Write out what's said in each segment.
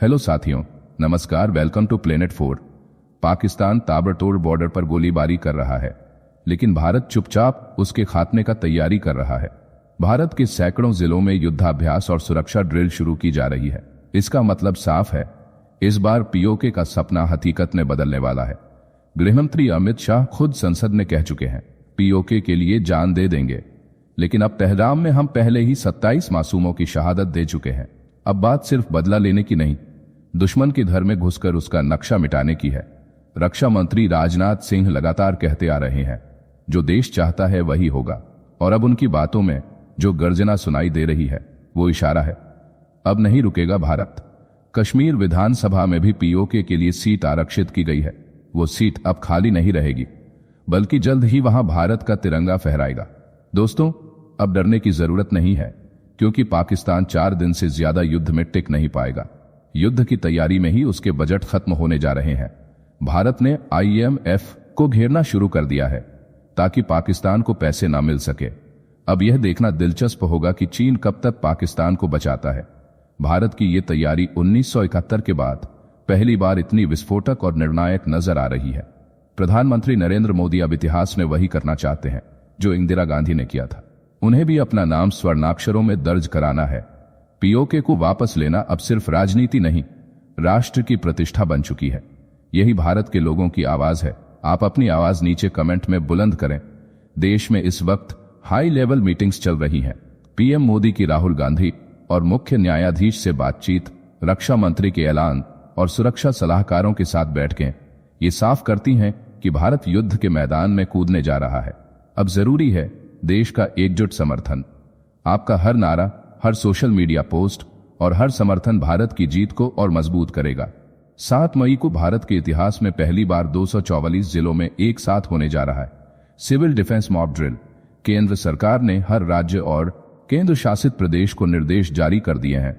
Hello साथियों, नमस्कार। Welcome to planet 4। Pakistan ताबड़तोड़ बॉर्डर पर गोलीबारी कर रहा है, लेकिन भारत चुपचाप उसके खात्मे का तैयारी कर रहा है। भारत के सैकड़ों जिलों में युद्धाभ्यास और सुरक्षा ड्रिल शुरू की जा रही है। इसका मतलब साफ है, इस बार पीओके का सपना हकीकत में बदलने वाला है। गृहमंत्री अमित शाह खुद संसद में कह चुके हैं, पीओके के लिए जान दे देंगे। लेकिन अब पहलगाम में हम पहले ही 27 मासूमों की शहादत दे चुके हैं। अब बात सिर्फ बदला लेने की नहीं, दुश्मन के घर में घुसकर उसका नक्शा मिटाने की है। रक्षा मंत्री राजनाथ सिंह लगातार कहते आ रहे हैं, जो देश चाहता है वही होगा। और अब उनकी बातों में जो गर्जना सुनाई दे रही है वो इशारा है, अब नहीं रुकेगा भारत। कश्मीर विधानसभा में भी पीओके के लिए सीट आरक्षित की गई है। वो सीट अब खाली नहीं रहेगी, बल्कि जल्द ही वहां भारत का तिरंगा फहराएगा। दोस्तों, अब डरने की जरूरत नहीं है, क्योंकि पाकिस्तान 4 दिन से ज्यादा युद्ध में टिक नहीं पाएगा। युद्ध की तैयारी में ही उसके बजट खत्म होने जा रहे हैं। भारत ने IMF को घेरना शुरू कर दिया है, ताकि पाकिस्तान को पैसे ना मिल सके। अब यह देखना दिलचस्प होगा कि चीन कब तक पाकिस्तान को बचाता है। भारत की ये तैयारी 1971 के बाद पहली बार इतनी विस्फोटक और निर्णायक नजर आ रही है। प्रधानमंत्री नरेंद्र मोदी अब इतिहास में वही करना चाहते हैं जो इंदिरा गांधी ने किया था। उन्हें भी अपना नाम स्वर्णाक्षरों में दर्ज कराना है। पीओके को वापस लेना अब सिर्फ राजनीति नहीं, राष्ट्र की प्रतिष्ठा बन चुकी है। यही भारत के लोगों की आवाज है। आप अपनी आवाज नीचे कमेंट में बुलंद करें। देश में इस वक्त हाई लेवल मीटिंग्स चल रही हैं। पीएम मोदी की राहुल गांधी और मुख्य न्यायाधीश से बातचीत, रक्षा मंत्री के ऐलान और सुरक्षा सलाहकारों के साथ बैठकें ये साफ करती हैं कि भारत युद्ध के मैदान में कूदने जा रहा है। अब जरूरी है देश का एकजुट समर्थन। आपका हर नारा, हर सोशल मीडिया पोस्ट और हर समर्थन भारत की जीत को और मजबूत करेगा। 7 मई को भारत के इतिहास में पहली बार 244 जिलों में एक साथ होने जा रहा है सिविल डिफेंस मॉक ड्रिल। केंद्र सरकार ने हर राज्य और केंद्र शासित प्रदेश को निर्देश जारी कर दिए हैं।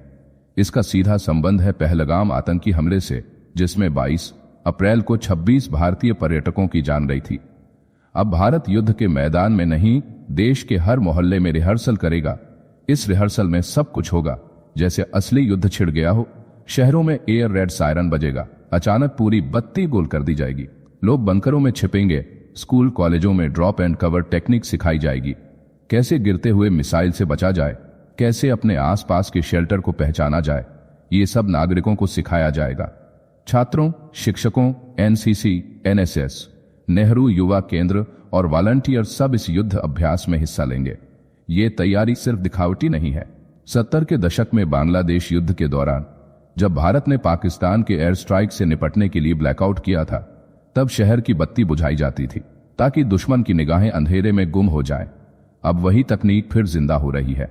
इसका सीधा संबंध है पहलगाम आतंकी हमले से, जिसमें 22 अप्रैल को 26 भारतीय पर्यटकों की जान गई थी। अब भारत युद्ध के मैदान में नहीं, देश के हर मोहल्ले में रिहर्सल करेगा। इस रिहर्सल में सब कुछ होगा जैसे असली युद्ध छिड़ गया हो। शहरों में एयर रेड सायरन बजेगा, अचानक पूरी बत्ती गोल कर दी जाएगी। लोग बंकरों में छिपेंगे। स्कूल कॉलेजों में ड्रॉप एंड कवर टेक्निक सिखाई जाएगी। कैसे गिरते हुए मिसाइल से बचा जाए, कैसे अपने आसपास के शेल्टर को पहचाना जाए, ये सब नागरिकों को सिखाया जाएगा। छात्रों, शिक्षकों, NCC, NSS, नेहरू युवा केंद्र और वॉलंटियर सब इस युद्ध अभ्यास में हिस्सा लेंगे। ये तैयारी सिर्फ दिखावटी नहीं है। 70 के दशक में बांग्लादेश युद्ध के दौरान जब भारत ने पाकिस्तान के एयर स्ट्राइक से निपटने के लिए ब्लैकआउट किया था, तब शहर की बत्ती बुझाई जाती थी ताकि दुश्मन की निगाहें अंधेरे में गुम हो जाएं। अब वही तकनीक फिर जिंदा हो रही है।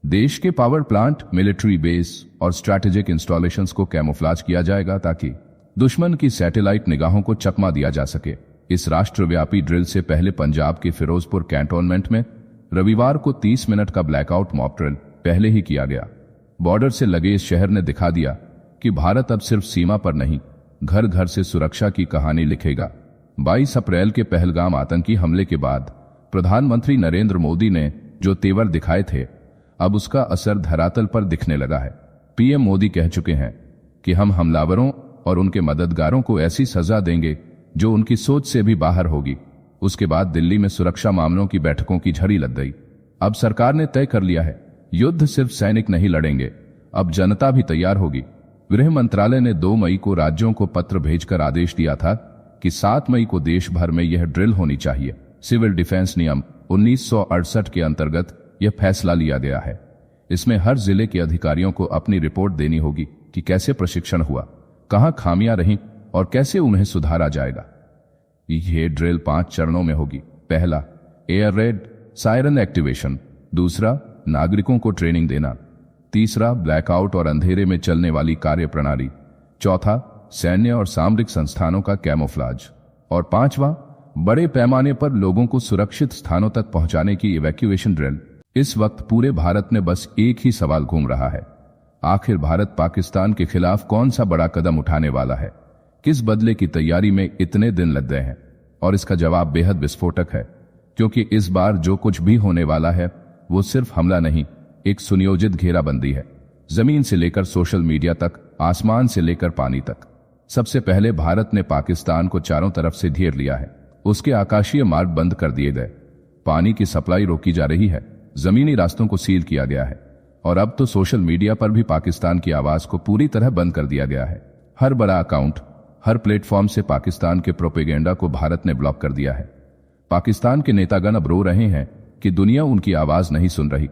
देश के पावर प्लांट, मिलिट्री बेस और स्ट्रैटेजिक इंस्टॉलेशंस को कैमोफ्लाज किया जाएगा ताकि दुश्मन की सैटेलाइट निगाहों को चकमा दिया जा सके। इस राष्ट्रव्यापी ड्रिल से पहले पंजाब के फिरोजपुर कैंटोनमेंट में रविवार को 30 मिनट का ब्लैकआउट मॉक ड्रिल पहले ही किया गया। बॉर्डर से लगे इस शहर ने दिखा दिया कि भारत अब सिर्फ सीमा पर नहीं, घर घर से सुरक्षा की कहानी लिखेगा। 22 अप्रैल के पहलगाम आतंकी हमले के बाद प्रधानमंत्री नरेंद्र मोदी ने जो तेवर दिखाए थे, अब उसका असर धरातल पर दिखने लगा है। पीएम मोदी कह चुके हैं कि हम हमलावरों और उनके मददगारों को ऐसी सजा देंगे जो उनकी सोच से भी बाहर होगी। उसके बाद दिल्ली में सुरक्षा मामलों की बैठकों की झड़ी लग गई। अब सरकार ने तय कर लिया है, युद्ध सिर्फ सैनिक नहीं लड़ेंगे, अब जनता भी तैयार होगी। गृह मंत्रालय ने 2 मई को राज्यों को पत्र भेजकर आदेश दिया था कि 7 मई को देश भर में यह ड्रिल होनी चाहिए। सिविल डिफेंस नियम 1968 के अंतर्गत यह फैसला लिया गया है। इसमें हर जिले के अधिकारियों को अपनी रिपोर्ट देनी होगी कि कैसे प्रशिक्षण हुआ, कहां खामियां रहीं और कैसे उन्हें सुधारा जाएगा। यह ड्रिल 5 चरणों में होगी। पहला, एयर रेड सायरन एक्टिवेशन। दूसरा, नागरिकों को ट्रेनिंग देना। तीसरा, ब्लैकआउट और अंधेरे में चलने वाली कार्यप्रणाली। चौथा, सैन्य और सामरिक संस्थानों का कैमोफ्लाज। और 5वां, बड़े पैमाने पर लोगों को सुरक्षित स्थानों तक पहुंचाने की इवैक्यूएशन ड्रिल। इस वक्त पूरे भारत में बस एक ही सवाल घूम रहा है, आखिर भारत पाकिस्तान के खिलाफ कौन सा बड़ा कदम उठाने वाला है? किस बदले की तैयारी में इतने दिन लग गए हैं? और इसका जवाब बेहद विस्फोटक है, क्योंकि इस बार जो कुछ भी होने वाला है वो सिर्फ हमला नहीं, एक सुनियोजित घेराबंदी है। जमीन से लेकर सोशल मीडिया तक, आसमान से लेकर पानी तक। सबसे पहले भारत ने पाकिस्तान को चारों तरफ से घेर लिया है। उसके आकाशीय मार्ग बंद कर दिए गए, पानी की सप्लाई रोकी जा रही है, जमीनी रास्तों को सील किया गया है और अब तो सोशल मीडिया पर भी पाकिस्तान की आवाज को पूरी तरह बंद कर दिया गया है। हर बड़ा अकाउंट, हर प्लेटफॉर्म से पाकिस्तान के प्रोपेगेंडा को भारत ने ब्लॉक कर दिया है। पाकिस्तान के नेतागण अब रो रहे हैं कि दुनिया उनकी आवाज नहीं सुन रही।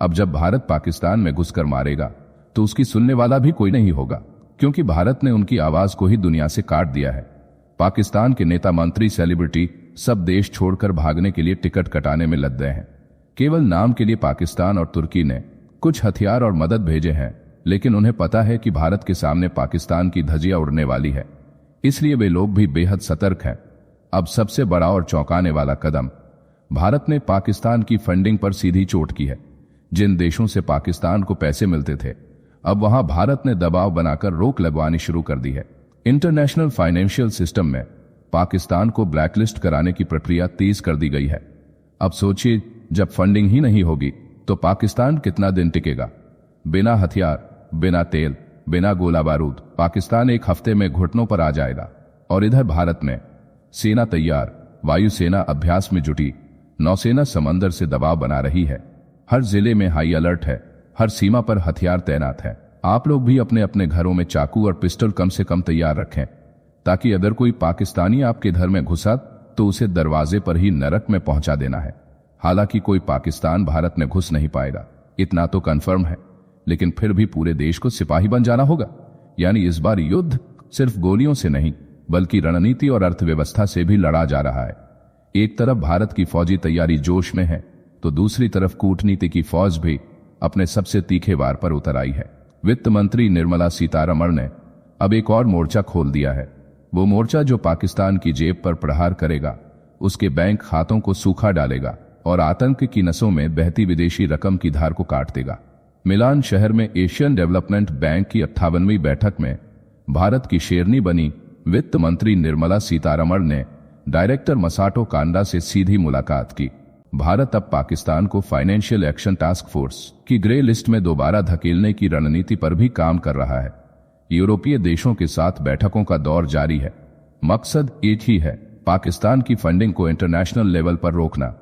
अब जब भारत पाकिस्तान में घुसकर मारेगा तो उसकी सुनने वाला भी कोई नहीं होगा, क्योंकि भारत ने उनकी आवाज को ही दुनिया से काट दिया है। पाकिस्तान के नेता, मंत्री, सेलिब्रिटी सब देश छोड़कर भागने के लिए टिकट कटाने में लग गए हैं। केवल नाम के लिए पाकिस्तान और तुर्की ने कुछ हथियार और मदद भेजे हैं, लेकिन उन्हें पता है कि भारत के सामने पाकिस्तान की धज्जियां उड़ने वाली है, इसलिए वे लोग भी बेहद सतर्क हैं। अब सबसे बड़ा और चौंकाने वाला कदम, भारत ने पाकिस्तान की फंडिंग पर सीधी चोट की है। जिन देशों से पाकिस्तान को पैसे मिलते थे, अब वहां भारत ने दबाव बनाकर रोक लगवानी शुरू कर दी है। इंटरनेशनल फाइनेंशियल सिस्टम में पाकिस्तान को ब्लैकलिस्ट कराने की प्रक्रिया तेज कर दी गई है। अब सोचिए, जब फंडिंग ही नहीं होगी तो पाकिस्तान कितना दिन टिकेगा? बिना हथियार, बिना तेल, बिना गोला बारूद पाकिस्तान एक हफ्ते में घुटनों पर आ जाएगा। और इधर भारत में सेना तैयार, वायुसेना अभ्यास में जुटी, नौसेना समंदर से दबाव बना रही है। हर जिले में हाई अलर्ट है, हर सीमा पर हथियार तैनात है। आप लोग भी अपने अपने घरों में चाकू और पिस्टल कम से कम तैयार रखें, ताकि अगर कोई पाकिस्तानी आपके घर में घुसा तो उसे दरवाजे पर ही नरक में पहुंचा देना है। हालांकि कोई पाकिस्तान भारत में घुस नहीं पाएगा, इतना तो कंफर्म है, लेकिन फिर भी पूरे देश को सिपाही बन जाना होगा। यानी इस बार युद्ध सिर्फ गोलियों से नहीं, बल्कि रणनीति और अर्थव्यवस्था से भी लड़ा जा रहा है। एक तरफ भारत की फौजी तैयारी जोश में है, तो दूसरी तरफ कूटनीति की फौज भी अपने सबसे तीखे वार पर उतर आई है। वित्त मंत्री निर्मला सीतारमण ने अब एक और मोर्चा खोल दिया है। वो मोर्चा जो पाकिस्तान की जेब पर प्रहार करेगा, उसके बैंक खातों को सूखा डालेगा और आतंक की नसों में बहती विदेशी रकम की धार को काट देगा। मिलान शहर में एशियन डेवलपमेंट बैंक की 58वीं बैठक में भारत की शेरनी बनी वित्त मंत्री निर्मला सीतारमण ने डायरेक्टर मसाटो कांडा से सीधी मुलाकात की। भारत अब पाकिस्तान को फाइनेंशियल एक्शन टास्क फोर्स की ग्रे लिस्ट में दोबारा धकेलने की रणनीति पर भी काम कर रहा है। यूरोपीय देशों के साथ बैठकों का दौर जारी है। मकसद एक ही है, पाकिस्तान की फंडिंग को इंटरनेशनल लेवल पर रोकना।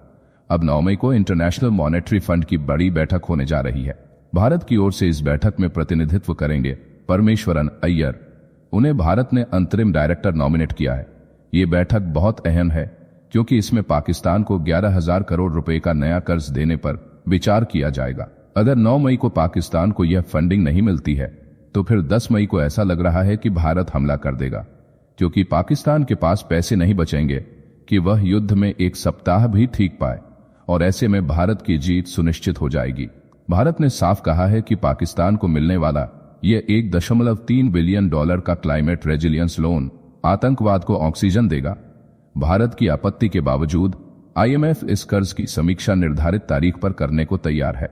अब 9 मई को इंटरनेशनल मॉनेटरी फंड की बड़ी बैठक होने जा रही है। भारत की ओर से इस बैठक में प्रतिनिधित्व करेंगे परमेश्वरन अय्यर। उन्हें भारत ने अंतरिम डायरेक्टर नॉमिनेट किया है। ये बैठक बहुत अहम है, क्योंकि इसमें पाकिस्तान को 11,000 करोड़ रुपए का नया कर्ज देने पर विचार किया जाएगा। अगर 9 मई को पाकिस्तान को यह फंडिंग नहीं मिलती है, तो फिर 10 मई को ऐसा लग रहा है कि भारत हमला कर देगा, क्योंकि पाकिस्तान के पास पैसे नहीं बचेंगे कि वह युद्ध में एक सप्ताह भी ठीक पाए, और ऐसे में भारत की जीत सुनिश्चित हो जाएगी। भारत ने साफ कहा है कि पाकिस्तान को मिलने वाला यह $1.3 बिलियन का क्लाइमेट रेजिलियंस लोन आतंकवाद को ऑक्सीजन देगा। भारत की आपत्ति के बावजूद IMF इस कर्ज की समीक्षा निर्धारित तारीख पर करने को तैयार है।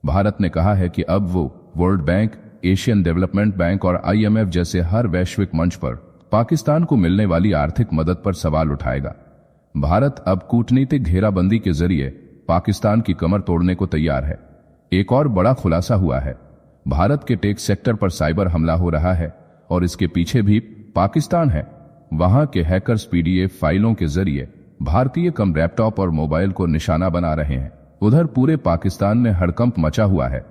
भारत ने कहा है कि अब वो world bank, Asian development bank और IMF जैसे हर वैश्विक मंच पर पाकिस्तान को मिलने वाली आर्थिक मदद पर सवाल उठाएगा। भारत अब कूटनीतिक घेराबंदी के जरिए पाकिस्तान की कमर तोड़ने को तैयार है। एक और बड़ा खुलासा हुआ है। भारत के टेक सेक्टर पर साइबर हमला हो रहा है और इसके पीछे भी पाकिस्तान है। वहां के हैकर्स PDF फाइलों के जरिए भारतीय कम लैपटॉप और मोबाइल को निशाना बना रहे हैं। उधर पूरे पाकिस्तान में हड़कंप मचा हुआ है।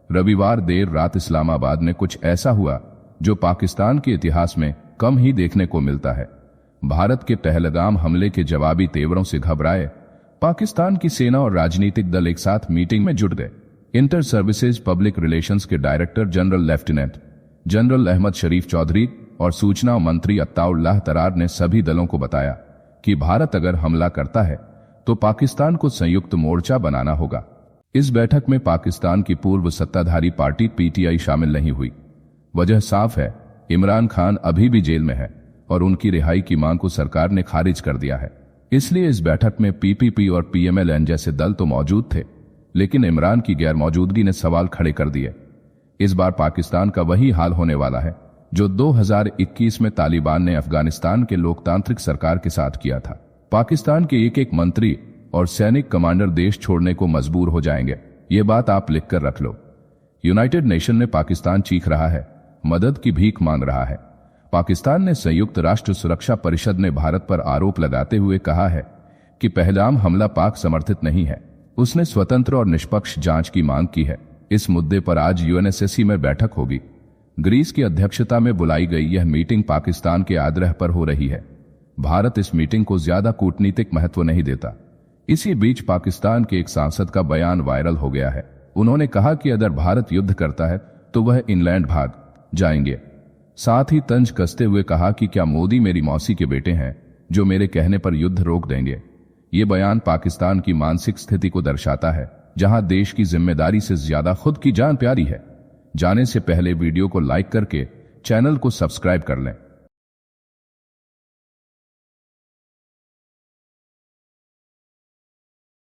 रविवार देर रात इस्लामाबाद में कुछ ऐसा हुआ जो पाकिस्तान के इतिहास में कम ही देखने को मिलता है। भारत के पहलगाम हमले के जवाबी तेवरों से घबराए पाकिस्तान की सेना और राजनीतिक दल एक साथ मीटिंग में जुट गए। इंटर सर्विसेज पब्लिक रिलेशंस के director general lieutenant general Ahmed Sharif Chaudhry और सूचना मंत्री अत्ताउल्लाह तरार ने सभी दलों को बताया कि भारत अगर हमला करता है तो पाकिस्तान को संयुक्त मोर्चा बनाना होगा। इस बैठक में पाकिस्तान की पूर्व सत्ताधारी पार्टी PTI शामिल नहीं हुई। वजह साफ है, इमरान खान अभी भी जेल में है और उनकी रिहाई की मांग को सरकार ने खारिज कर दिया है। इसलिए इस बैठक में PPP और PMLN जैसे दल तो मौजूद थे, लेकिन इमरान की गैर मौजूदगी ने सवाल खड़े कर दिए। इस बार पाकिस्तान का वही हाल होने वाला है जो 2021 में तालिबान ने अफगानिस्तान के लोकतांत्रिक सरकार के साथ किया था। पाकिस्तान के एक एक मंत्री और सैनिक कमांडर देश छोड़ने को मजबूर हो जाएंगे। ये बात आप लिखकर रख लो। यूनाइटेड नेशन ने पाकिस्तान चीख रहा है, मदद की भीख मांग रहा है। पाकिस्तान ने संयुक्त राष्ट्र सुरक्षा परिषद में भारत पर आरोप लगाते हुए कहा है कि पहलगाम हमला पाक समर्थित नहीं है। उसने स्वतंत्र और निष्पक्ष जांच की मांग की है। इस मुद्दे पर आज यूएनएससी में बैठक होगी। ग्रीस की अध्यक्षता में बुलाई गई यह मीटिंग पाकिस्तान के आग्रह पर हो रही है। भारत इस मीटिंग को ज्यादा कूटनीतिक महत्व नहीं देता। इसी बीच पाकिस्तान के एक सांसद का बयान वायरल हो गया है। उन्होंने कहा कि अगर भारत युद्ध करता है तो वह इंग्लैंड भाग जाएंगे। साथ ही तंज कसते हुए कहा कि क्या मोदी मेरी मौसी के बेटे हैं जो मेरे कहने पर युद्ध रोक देंगे। ये बयान पाकिस्तान की मानसिक स्थिति को दर्शाता है, जहां देश की जिम्मेदारी से ज्यादा खुद की जान प्यारी है। जाने से पहले वीडियो को लाइक करके चैनल को सब्सक्राइब कर लें।